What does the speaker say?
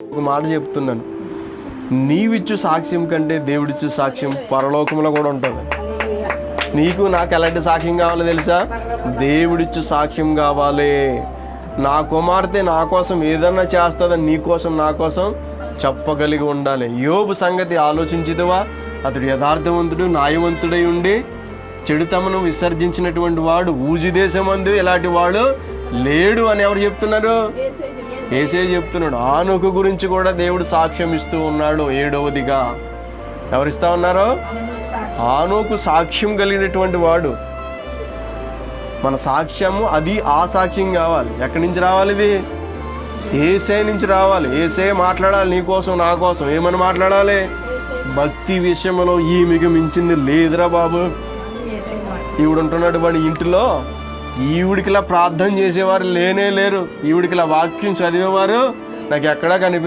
ఒక మాట చెప్తున్నాను, నీవిచ్చు సాక్ష్యం కంటే దేవుడిచ్చు సాక్ష్యం పరలోకంలో కూడా ఉంటుంది. నీకు నాకు ఎలాంటి సాక్ష్యం కావాలో తెలుసా? దేవుడిచ్చు సాక్ష్యం కావాలి. నా కుమార్తె నా కోసం ఏదన్నా చేస్తుందని నీ కోసం నా కోసం చెప్పగలిగి ఉండాలి. యోబు సంగతి ఆలోచించిదివా? అతడు యథార్థవంతుడు, న్యాయవంతుడై ఉండి చెడుతమను విసర్జించినటువంటి వాడు ఊజి దేశమందు ఇలాంటి వాడు లేడు అని ఎవరు చెప్తున్నారు? యేసే చెప్తున్నాడు. ఆనోకు గురించి కూడా దేవుడు సాక్ష్యం ఇస్తూ ఉన్నాడు. 7వదిగా ఎవరిస్తా ఉన్నారు? ఆనోకు సాక్ష్యం కలిగినటువంటి వాడు. మన సాక్ష్యము అది ఆ సాక్ష్యం కావాలి. ఎక్కడి నుంచి రావాలి? ఇది యేసే నుంచి రావాలి. యేసే మాట్లాడాలి నీ కోసం నా కోసం. ఏమని మాట్లాడాలి? భక్తి విషయంలో ఈమెకు మించింది లేదురా బాబు. ఈవిడ ఉంటున్నాడు వాడి ఇంటిలో, ఈవిడికిలా ప్రార్థన చేసేవారు లేనే లేరు, ఈవిడికిలా వాక్యం చదివేవారు నాకు ఎక్కడా కనిపించ